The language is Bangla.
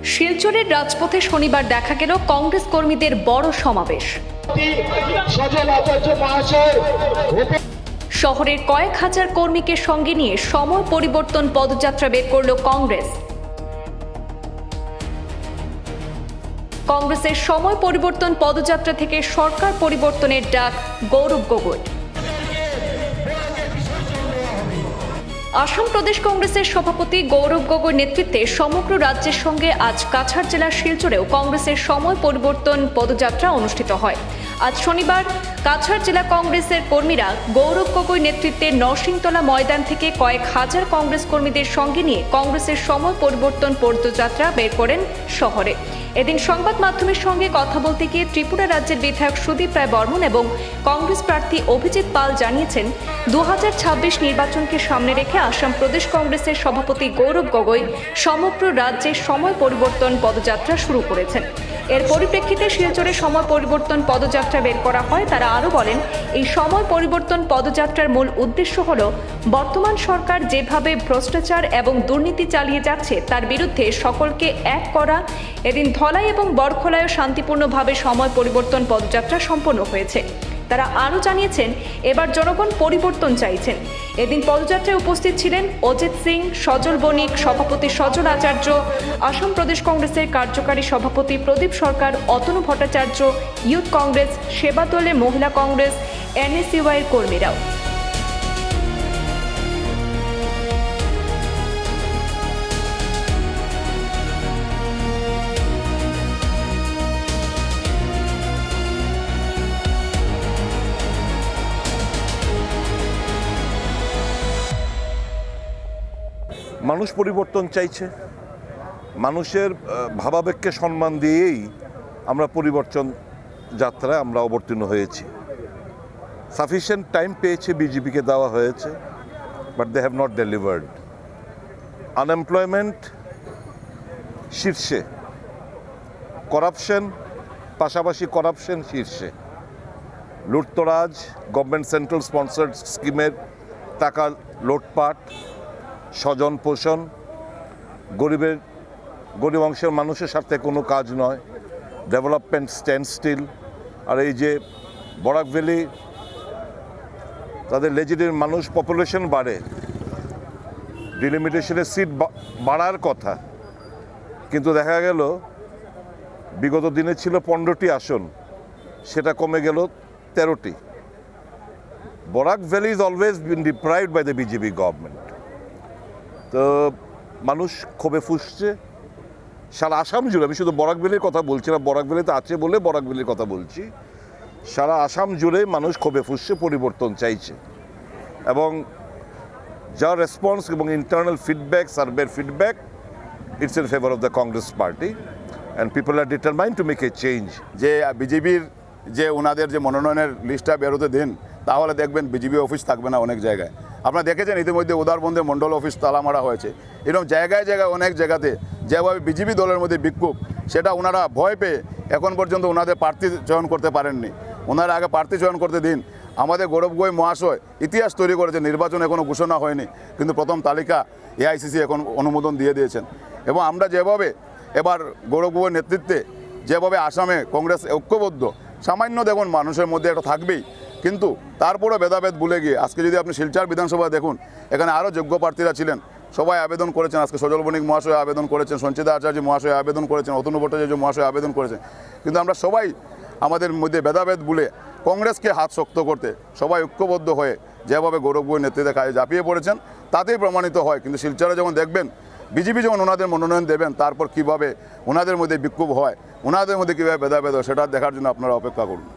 শিলচরের রাজপথে শনিবার দেখা গেল কংগ্রেস কর্মীদের বড় সমাবেশ। শহরের কয়েক হাজার কর্মীকে সঙ্গে নিয়ে সময় পরিবর্তন পদযাত্রা বের করল কংগ্রেস। কংগ্রেসের সময় পরিবর্তন পদযাত্রা থেকে সরকার পরিবর্তনের ডাক গৌরব গগৈ। আসাম প্রদেশ কংগ্রেসের সভাপতি গৌরব গগৈর নেতৃত্বে সমগ্র রাজ্যের সঙ্গে আজ কাছাড় জেলার শিলচরেও কংগ্রেসের সময় পরিবর্তন পদযাত্রা অনুষ্ঠিত হয়। আজ শনিবার কাছাড় জেলা কংগ্রেসের কর্মীরা গৌরব গগৈর নেতৃত্বে নরসিংতলা ময়দান থেকে কয়েক হাজার কংগ্রেস কর্মীদের সঙ্গে নিয়ে কংগ্রেসের সময় পরিবর্তন পদযাত্রা বের করেন শহরে। এদিন সংবাদ মাধ্যমের সঙ্গে কথা বলতে গিয়ে ত্রিপুরা রাজ্যের বিধায়ক সুদীপ রায় বর্মন এবং কংগ্রেস প্রার্থী অভিজিৎ পাল জানিয়েছেন, 2026 নির্বাচনকে সামনে রেখে আসাম প্রদেশ কংগ্রেসের সভাপতি গৌরব গগৈ সমগ্র রাজ্যে সময় পরিবর্তন পদযাত্রা শুরু করেছেন। এর পরিপ্রেক্ষিতে শিলচরে সময় পরিবর্তন পদযাত্রা বের করা হয়। তারা আরও বলেন, এই সময় পরিবর্তন পদযাত্রার মূল উদ্দেশ্য হল বর্তমান সরকার যেভাবে ভ্রষ্টাচার এবং দুর্নীতি চালিয়ে যাচ্ছে তার বিরুদ্ধে সকলকে এক করা। এদিন ধলাই এবং বরখলায়ও শান্তিপূর্ণভাবে সময় পরিবর্তন পদযাত্রা সম্পন্ন হয়েছে। তারা আরও জানিয়েছেন, এবার জনগণ পরিবর্তন চাইছেন। এদিন পদযাত্রায় উপস্থিত ছিলেন অজিত সিং, সজল বণিক, সভাপতি সজল আচার্য, আসাম প্রদেশ কংগ্রেসের কার্যকারী সভাপতি প্রদীপ সরকার, অতনু ভট্টাচার্য, ইউথ কংগ্রেস, সেবা দলের মহিলা কংগ্রেস, এনএসইউআইয়ের কর্মীরাও। মানুষ পরিবর্তন চাইছে। মানুষের ভাবাবেগকে সম্মান দিয়েই আমরা পরিবর্তন যাত্রায় আমরা অবতীর্ণ হয়েছি। সাফিসিয়েন্ট টাইম পেয়েছে বিজেপিকে দেওয়া হয়েছে, but they have not delivered. Unemployment শীর্ষে, করাপশন পাশাপাশি করাপশন শীর্ষে, লুটতরাজ, গভর্নমেন্ট সেন্ট্রাল স্পন্সার্ড স্কিমের টাকা লোটপাট, স্বজন পোষণ, গরিব অংশের মানুষের সাথে কোনো কাজ নয়, ডেভেলপমেন্ট স্ট্যান্ড স্টিল। আর এই যে বরাক ভ্যালি, তাদের লেজিটিমেট মানুষ পপুলেশন বাড়ে, ডিলিমিটেশনের সিট বাড়ার কথা, কিন্তু দেখা গেল বিগত দিনে ছিল 15টি আসন, সেটা কমে গেল 13টি। Barak valley is always been deprived by the BJP government. তো মানুষ ক্ষোভে ফুঁসছে সারা আসাম জুড়ে। আমি শুধু বরাক ভ্যালির কথা বলছি না, বরাক ভ্যালিতে আছে বলে বরাক ভ্যালির কথা বলছি। সারা আসাম জুড়ে মানুষ ক্ষোভে ফুঁসছে, পরিবর্তন চাইছে। এবং যা রেসপন্স এবং ইন্টারনাল ফিডব্যাক, সার্ভের feedback, it's in favour of the Congress party and people are determined to make a change. যে বিজেপির যে ওনাদের যে মনোনয়নের লিস্টটা বেরোতে দিন, তাহলে দেখবেন বিজেপি অফিস থাকবে না অনেক জায়গায়। আপনারা দেখেছেন ইতিমধ্যে উদারবন্দে মণ্ডল অফিস তালা মারা হয়েছে। এরকম জায়গায় জায়গায় অনেক জায়গাতে যেভাবে বিজেপি দলের মধ্যে বিক্ষোভ, সেটা ওনারা ভয় পেয়ে এখন পর্যন্ত ওনাদের প্রার্থী চয়ন করতে পারেননি। ওনারা আগে প্রার্থী চয়ন করতে দিন। আমাদের গৌরব গগৈ মহাশয় ইতিহাস তৈরি করেছে, নির্বাচন এখনও ঘোষণা হয়নি, কিন্তু প্রথম তালিকা এআইসিসি এখন অনুমোদন দিয়ে দিয়েছেন। এবং আমরা যেভাবে এবার গৌরব গগৈর নেতৃত্বে যেভাবে আসামে কংগ্রেস ঐক্যবদ্ধ, সামান্য দেখুন মানুষের মধ্যে একটা থাকবেই, কিন্তু তারপরেও ভেদাভেদ ভুলে গিয়ে আজকে যদি আপনি শিলচর বিধানসভা দেখুন, এখানে আরও যোগ্য প্রার্থীরা ছিলেন, সবাই আবেদন করেছেন। আজকে সজল বণিক মহাশয় আবেদন করেছেন, সঞ্চিতা আচার্য মহাশয় আবেদন করেছেন, অতনু ভট্টাচার্য মহাশয় আবেদন করেছেন। কিন্তু আমরা সবাই আমাদের মধ্যে ভেদাভেদ ভুলে কংগ্রেসকে হাত শক্ত করতে সবাই ঐক্যবদ্ধ হয়ে যেভাবে গৌরব গগৈর নেতৃত্বে কাজে ঝাঁপিয়ে পড়েছেন, তাতেই প্রমাণিত হয়। কিন্তু শিলচরে যখন দেখবেন বিজেপি যখন ওনাদের মনোনয়ন দেবেন, তারপর কীভাবে ওনাদের মধ্যে বিক্ষোভ হয়, ওনাদের মধ্যে কীভাবে ভেদাভেদ হয়, সেটা দেখার জন্য আপনারা অপেক্ষা করুন।